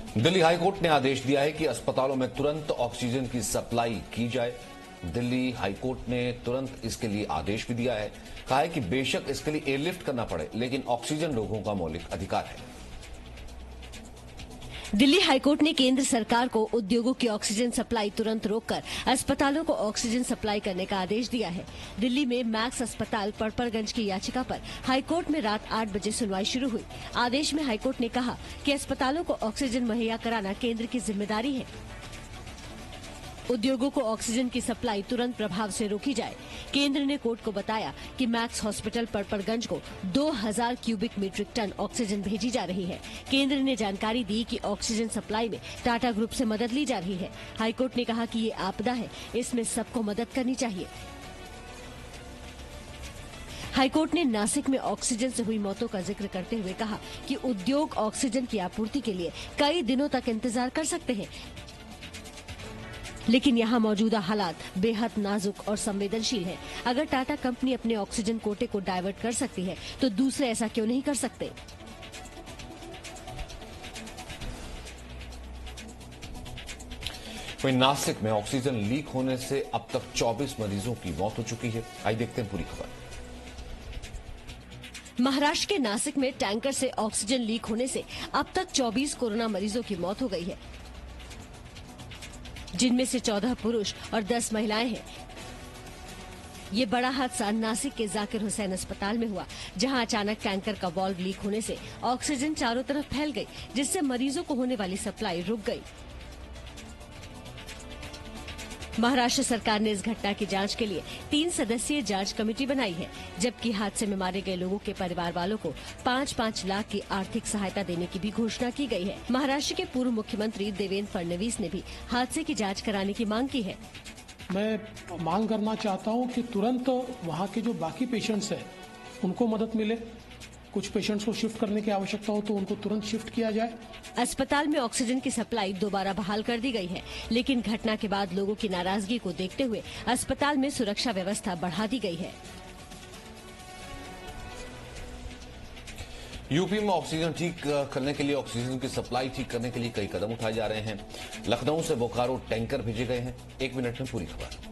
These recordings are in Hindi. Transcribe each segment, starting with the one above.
दिल्ली हाईकोर्ट ने आदेश दिया है कि अस्पतालों में तुरंत ऑक्सीजन की सप्लाई की जाए। दिल्ली हाईकोर्ट ने तुरंत इसके लिए आदेश भी दिया है। कहा है कि बेशक इसके लिए एयरलिफ्ट करना पड़े, लेकिन ऑक्सीजन लोगों का मौलिक अधिकार है। दिल्ली हाईकोर्ट ने केंद्र सरकार को उद्योगों की ऑक्सीजन सप्लाई तुरंत रोककर अस्पतालों को ऑक्सीजन सप्लाई करने का आदेश दिया है। दिल्ली में मैक्स अस्पताल पड़पड़गंज की याचिका पर हाईकोर्ट में रात 8 बजे सुनवाई शुरू हुई। आदेश में हाईकोर्ट ने कहा कि अस्पतालों को ऑक्सीजन मुहैया कराना केंद्र की जिम्मेदारी है। उद्योगों को ऑक्सीजन की सप्लाई तुरंत प्रभाव से रोकी जाए। केंद्र ने कोर्ट को बताया कि मैक्स हॉस्पिटल पड़पड़गंज को 2000 क्यूबिक मीट्रिक टन ऑक्सीजन भेजी जा रही है। केंद्र ने जानकारी दी कि ऑक्सीजन सप्लाई में टाटा ग्रुप से मदद ली जा रही है। हाईकोर्ट ने कहा कि ये आपदा है, इसमें सबको मदद करनी चाहिए। हाईकोर्ट ने नासिक में ऑक्सीजन से हुई मौतों का जिक्र करते हुए कहा कि उद्योग ऑक्सीजन की आपूर्ति के लिए कई दिनों तक इंतजार कर सकते हैं, लेकिन यहाँ मौजूदा हालात बेहद नाजुक और संवेदनशील हैं। अगर टाटा कंपनी अपने ऑक्सीजन कोटे को डाइवर्ट कर सकती है, तो दूसरे ऐसा क्यों नहीं कर सकते? वहीं नासिक में ऑक्सीजन लीक होने से अब तक 24 मरीजों की मौत हो चुकी है। आइए देखते हैं पूरी खबर। महाराष्ट्र के नासिक में टैंकर से ऑक्सीजन लीक होने से अब तक 24 कोरोना मरीजों की मौत हो गई है, जिनमें से 14 पुरुष और 10 महिलाएं हैं। ये बड़ा हादसा नासिक के जाकिर हुसैन अस्पताल में हुआ, जहां अचानक टैंकर का वाल्व लीक होने से ऑक्सीजन चारों तरफ फैल गई, जिससे मरीजों को होने वाली सप्लाई रुक गई। महाराष्ट्र सरकार ने इस घटना की जांच के लिए 3 सदस्यीय जांच कमेटी बनाई है, जबकि हादसे में मारे गए लोगों के परिवार वालों को 5-5 लाख की आर्थिक सहायता देने की भी घोषणा की गई है। महाराष्ट्र के पूर्व मुख्यमंत्री देवेंद्र फडणवीस ने भी हादसे की जांच कराने की मांग की है। मैं मांग करना चाहता हूं कि तुरंत वहां के जो बाकी पेशेंट्स हैं उनको मदद मिले। कुछ पेशेंट्स को शिफ्ट करने की आवश्यकता हो तो उनको तुरंत शिफ्ट किया जाए। अस्पताल में ऑक्सीजन की सप्लाई दोबारा बहाल कर दी गई है, लेकिन घटना के बाद लोगों की नाराजगी को देखते हुए अस्पताल में सुरक्षा व्यवस्था बढ़ा दी गई है। यूपी में ऑक्सीजन ठीक करने के लिए, ऑक्सीजन की सप्लाई ठीक करने के लिए कई कदम उठाए जा रहे हैं। लखनऊ से बोकारो टैंकर भेजे गए हैं। 1 मिनट में पूरी खबर।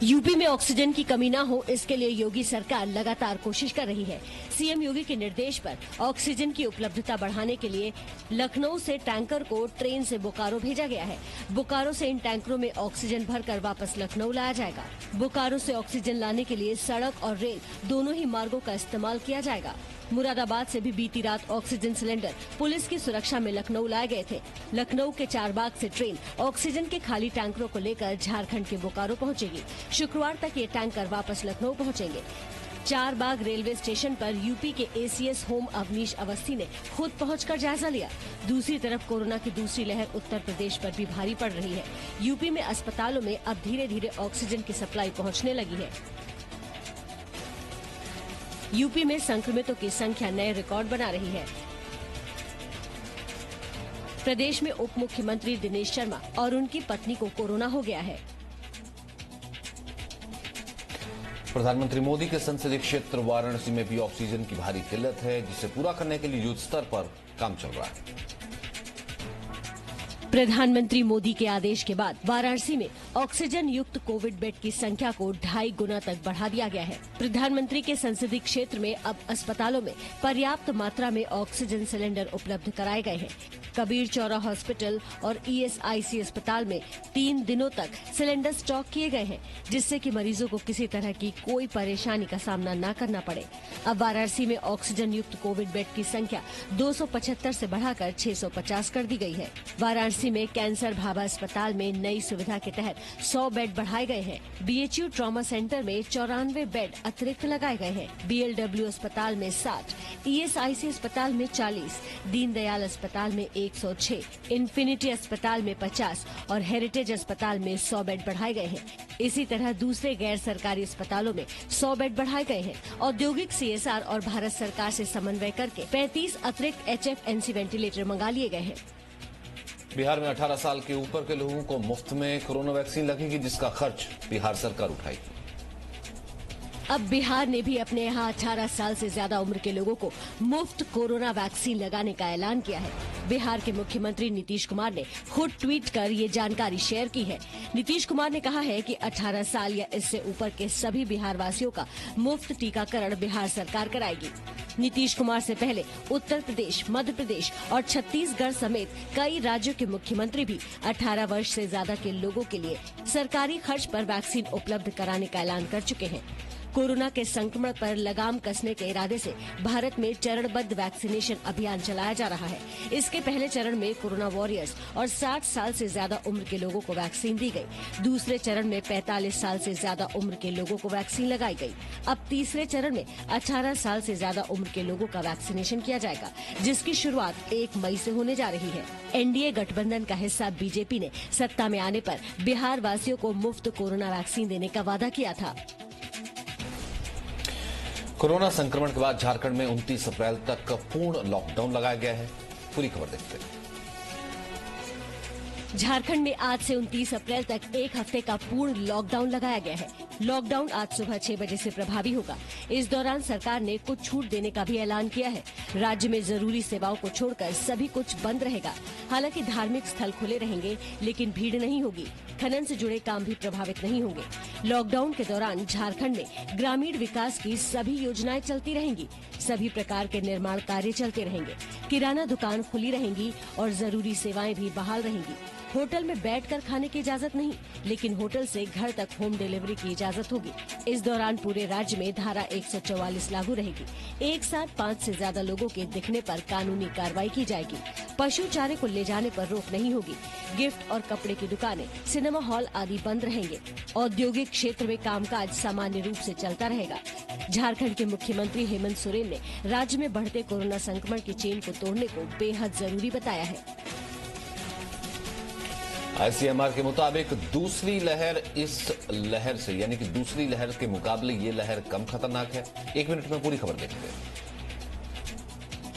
यूपी में ऑक्सीजन की कमी न हो, इसके लिए योगी सरकार लगातार कोशिश कर रही है। सीएम योगी के निर्देश पर ऑक्सीजन की उपलब्धता बढ़ाने के लिए लखनऊ से टैंकर को ट्रेन से बोकारो भेजा गया है। बोकारो से इन टैंकरों में ऑक्सीजन भरकर वापस लखनऊ लाया जाएगा। बोकारो से ऑक्सीजन लाने के लिए सड़क और रेल दोनों ही मार्गों का इस्तेमाल किया जाएगा। मुरादाबाद से भी बीती रात ऑक्सीजन सिलेंडर पुलिस की सुरक्षा में लखनऊ लाए गए थे। लखनऊ के चारबाग से ट्रेन ऑक्सीजन के खाली टैंकरों को लेकर झारखंड के बोकारो पहुंचेगी। शुक्रवार तक ये टैंकर वापस लखनऊ पहुंचेंगे। चारबाग रेलवे स्टेशन पर यूपी के एसीएस होम अवनीश अवस्थी ने खुद पहुंचकर जायजा लिया। दूसरी तरफ कोरोना की दूसरी लहर उत्तर प्रदेश पर भी भारी पड़ रही है। यूपी में अस्पतालों में अब धीरे धीरे ऑक्सीजन की सप्लाई पहुंचने लगी है। यूपी में संक्रमितों की संख्या नए रिकॉर्ड बना रही है। प्रदेश में उप मुख्यमंत्री दिनेश शर्मा और उनकी पत्नी को कोरोना हो गया है। प्रधानमंत्री मोदी के संसदीय क्षेत्र वाराणसी में भी ऑक्सीजन की भारी किल्लत है, जिसे पूरा करने के लिए युद्ध स्तर पर काम चल रहा है। प्रधानमंत्री मोदी के आदेश के बाद वाराणसी में ऑक्सीजन युक्त कोविड बेड की संख्या को 2.5 गुना तक बढ़ा दिया गया है। प्रधानमंत्री के संसदीय क्षेत्र में अब अस्पतालों में पर्याप्त मात्रा में ऑक्सीजन सिलेंडर उपलब्ध कराए गए हैं। कबीर चौरा हॉस्पिटल और ईएसआईसी अस्पताल में 3 दिनों तक सिलेंडर स्टॉक किए गए हैं, जिससे कि मरीजों को किसी तरह की कोई परेशानी का सामना न करना पड़े। अब वाराणसी में ऑक्सीजन युक्त कोविड बेड की संख्या 275 से बढ़ाकर 650 कर दी गई है। वाराणसी में कैंसर भाभा अस्पताल में नई सुविधा के तहत 100 बेड बढ़ाए गए हैं। बीएचयू ट्रॉमा सेंटर में 94 बेड अतिरिक्त लगाए गए हैं। बीएलडब्ल्यू अस्पताल में 60, ईएसआईसी अस्पताल में 40, दीनदयाल अस्पताल में 106, इन्फिनिटी अस्पताल में 50 और हेरिटेज अस्पताल में 100 बेड बढ़ाए गए हैं। इसी तरह दूसरे गैर सरकारी अस्पतालों में 100 बेड बढ़ाए गए हैं। औद्योगिक सीएसआर और भारत सरकार से समन्वय करके 35 अतिरिक्त HFNC वेंटिलेटर मंगा लिए गए हैं। बिहार में 18 साल के ऊपर के लोगों को मुफ्त में कोरोना वैक्सीन लगेगी, जिसका खर्च बिहार सरकार उठाएगी। अब बिहार ने भी अपने यहाँ 18 साल से ज्यादा उम्र के लोगों को मुफ्त कोरोना वैक्सीन लगाने का ऐलान किया है। बिहार के मुख्यमंत्री नीतीश कुमार ने खुद ट्वीट कर ये जानकारी शेयर की है। नीतीश कुमार ने कहा है कि 18 साल या इससे ऊपर के सभी बिहार वासियों का मुफ्त टीकाकरण बिहार सरकार कराएगी। नीतीश कुमार से पहले उत्तर प्रदेश, मध्य प्रदेश और छत्तीसगढ़ समेत कई राज्यों के मुख्यमंत्री भी 18 वर्ष से ज्यादा के लोगों के लिए सरकारी खर्च पर वैक्सीन उपलब्ध कराने का ऐलान कर चुके हैं। कोरोना के संक्रमण पर लगाम कसने के इरादे से भारत में चरणबद्ध वैक्सीनेशन अभियान चलाया जा रहा है। इसके पहले चरण में कोरोना वॉरियर्स और 60 साल से ज्यादा उम्र के लोगों को वैक्सीन दी गई। दूसरे चरण में 45 साल से ज्यादा उम्र के लोगों को वैक्सीन लगाई गई। अब तीसरे चरण में 18 साल से ज्यादा उम्र के लोगों का वैक्सीनेशन किया जाएगा, जिसकी शुरुआत 1 मई से होने जा रही है। एनडीए गठबंधन का हिस्सा बीजेपी ने सत्ता में आने पर बिहार वासियों को मुफ्त कोरोना वैक्सीन देने का वादा किया था। कोरोना संक्रमण के बाद झारखंड में 29 अप्रैल तक पूर्ण लॉकडाउन लगाया गया है। पूरी खबर देखते हैं। झारखंड में आज से 29 अप्रैल तक 1 हफ्ते का पूर्ण लॉकडाउन लगाया गया है। लॉकडाउन आज सुबह 6 बजे से प्रभावी होगा। इस दौरान सरकार ने कुछ छूट देने का भी ऐलान किया है। राज्य में जरूरी सेवाओं को छोड़कर सभी कुछ बंद रहेगा। हालांकि धार्मिक स्थल खुले रहेंगे, लेकिन भीड़ नहीं होगी। खनन से जुड़े काम भी प्रभावित नहीं होंगे। लॉकडाउन के दौरान झारखंड में ग्रामीण विकास की सभी योजनाएं चलती रहेंगी। सभी प्रकार के निर्माण कार्य चलते रहेंगे। किराना दुकान खुली रहेंगी और जरूरी सेवाएं भी बहाल रहेंगी। होटल में बैठकर खाने की इजाजत नहीं, लेकिन होटल से घर तक होम डिलीवरी की इजाजत होगी। इस दौरान पूरे राज्य में धारा 144 लागू रहेगी। एक साथ 5 से ज्यादा लोगों के दिखने पर कानूनी कार्रवाई की जाएगी। पशु चारे को ले जाने पर रोक नहीं होगी। गिफ्ट और कपड़े की दुकानें, सिनेमा हॉल आदि बंद रहेंगे। औद्योगिक क्षेत्र में कामकाज सामान्य रूप से चलता रहेगा। झारखंड के मुख्यमंत्री हेमंत सोरेन ने राज्य में बढ़ते कोरोना संक्रमण की चेन को तोड़ने को बेहद जरूरी बताया है। आईसीएमआर के मुताबिक दूसरी लहर इस लहर से यानी कि दूसरी लहर के मुकाबले ये लहर कम खतरनाक है। 1 मिनट में पूरी खबर देखते हैं।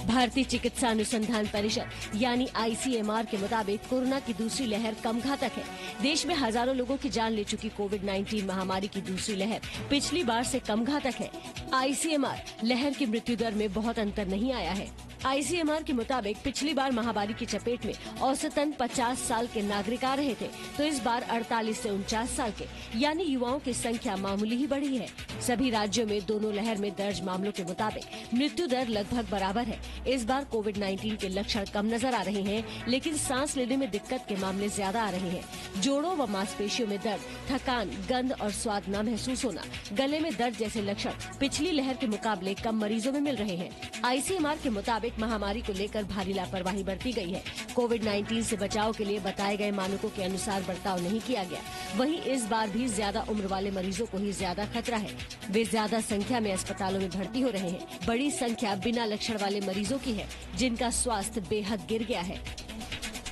भारतीय चिकित्सा अनुसंधान परिषद यानी आईसीएमआर के मुताबिक कोरोना की दूसरी लहर कम घातक है। देश में हजारों लोगों की जान ले चुकी कोविड-19 महामारी की दूसरी लहर पिछली बार से कम घातक है। आईसीएमआर लहर की मृत्यु दर में बहुत अंतर नहीं आया है। आईसीएमआर के मुताबिक पिछली बार महामारी की चपेट में औसतन 50 साल के नागरिक आ रहे थे, तो इस बार 48 से 49 साल के यानी युवाओं की संख्या मामूली ही बढ़ी है। सभी राज्यों में दोनों लहर में दर्ज मामलों के मुताबिक मृत्यु दर लगभग बराबर है। इस बार कोविड-19 के लक्षण कम नजर आ रहे हैं, लेकिन सांस लेने में दिक्कत के मामले ज्यादा आ रहे हैं। जोड़ों व मांसपेशियों में दर्द, थकान, गंध और स्वाद न महसूस होना, गले में दर्द जैसे लक्षण पिछली लहर के मुकाबले कम मरीजों में मिल रहे हैं। आईसीएमआर के मुताबिक महामारी को लेकर भारी लापरवाही बरती गई है। कोविड-19 से बचाव के लिए बताए गए मानकों के अनुसार बर्ताव नहीं किया गया। वहीं इस बार भी ज्यादा उम्र वाले मरीजों को ही ज्यादा खतरा है। वे ज्यादा संख्या में अस्पतालों में भर्ती हो रहे हैं। बड़ी संख्या बिना लक्षण वाले मरीजों की है, जिनका स्वास्थ्य बेहद गिर गया है।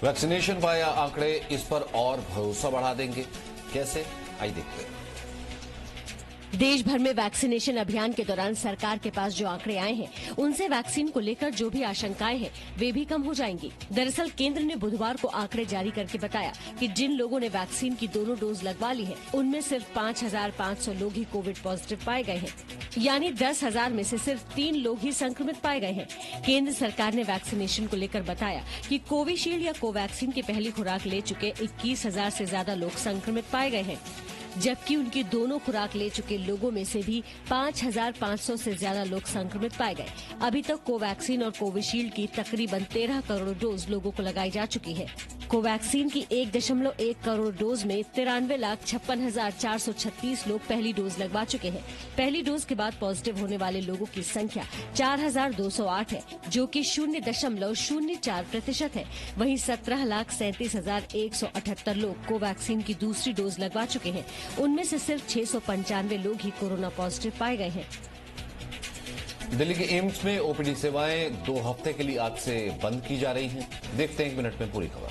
वैक्सीनेशन वाया आंकड़े इस पर और भरोसा बढ़ा देंगे। कैसे, आइए देखते हैं। देश भर में वैक्सीनेशन अभियान के दौरान सरकार के पास जो आंकड़े आए हैं, उनसे वैक्सीन को लेकर जो भी आशंकाएं हैं, वे भी कम हो जाएंगी। दरअसल केंद्र ने बुधवार को आंकड़े जारी करके बताया कि जिन लोगों ने वैक्सीन की दोनों डोज लगवा ली है, उनमें सिर्फ 5,500 लोग ही कोविड पॉजिटिव पाए गए हैं। यानी 10,000 में से सिर्फ 3 लोग ही संक्रमित पाए गए हैं। केंद्र सरकार ने वैक्सीनेशन को लेकर बताया कि कोविशील्ड या कोवैक्सीन की पहली खुराक ले चुके 21,000 से ज्यादा लोग संक्रमित पाए गए हैं, जबकि उनकी दोनों खुराक ले चुके लोगों में से भी 5,500 से ज्यादा लोग संक्रमित पाए गए। अभी तक कोवैक्सीन और कोविशील्ड की तकरीबन 13 करोड़ डोज लोगों को लगाई जा चुकी है। कोवैक्सीन की 1.1 करोड़ डोज में 93,56,436 लोग पहली डोज लगवा चुके हैं। पहली डोज के बाद पॉजिटिव होने वाले लोगों की संख्या 4,208 है, जो कि 0.04% है। वहीं 17,37,178 लोग कोवैक्सीन की दूसरी डोज लगवा चुके हैं। उनमें से सिर्फ 695 लोग ही कोरोना पॉजिटिव पाए गए हैं। दिल्ली के एम्स में ओपीडी सेवाएं 2 हफ्ते के लिए आज से बंद की जा रही हैं। देखते हैं 1 मिनट में पूरी खबर।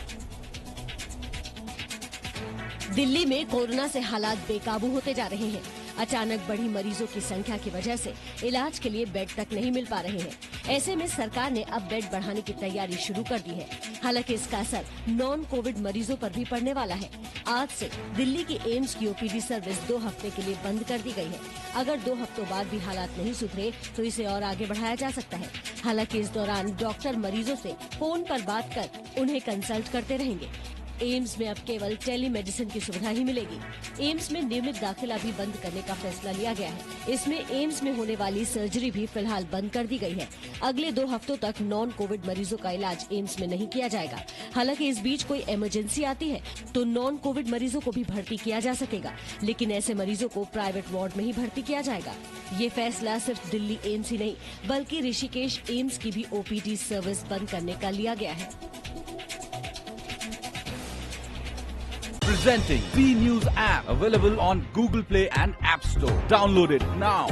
दिल्ली में कोरोना से हालात बेकाबू होते जा रहे हैं। अचानक बढ़ी मरीजों की संख्या की वजह से इलाज के लिए बेड तक नहीं मिल पा रहे हैं। ऐसे में सरकार ने अब बेड बढ़ाने की तैयारी शुरू कर दी है। हालांकि इसका असर नॉन कोविड मरीजों पर भी पड़ने वाला है। आज से दिल्ली की एम्स की ओपीडी सर्विस 2 हफ्ते के लिए बंद कर दी गई है। अगर 2 हफ्तों बाद भी हालात नहीं सुधरे तो इसे और आगे बढ़ाया जा सकता है। हालांकि इस दौरान डॉक्टर मरीजों से फोन पर बात कर उन्हें कंसल्ट करते रहेंगे। एम्स में अब केवल टेलीमेडिसिन की सुविधा ही मिलेगी। एम्स में नियमित दाखिला भी बंद करने का फैसला लिया गया है। इसमें एम्स में होने वाली सर्जरी भी फिलहाल बंद कर दी गई है। अगले 2 हफ्तों तक नॉन कोविड मरीजों का इलाज एम्स में नहीं किया जाएगा। हालांकि इस बीच कोई इमरजेंसी आती है तो नॉन कोविड मरीजों को भी भर्ती किया जा सकेगा, लेकिन ऐसे मरीजों को प्राइवेट वार्ड में ही भर्ती किया जाएगा। ये फैसला सिर्फ दिल्ली एम्स ही नहीं बल्कि ऋषिकेश एम्स की भी ओपीडी सर्विस बंद करने का लिया गया है। Presenting B News app, available on Google Play and App Store. Download it now.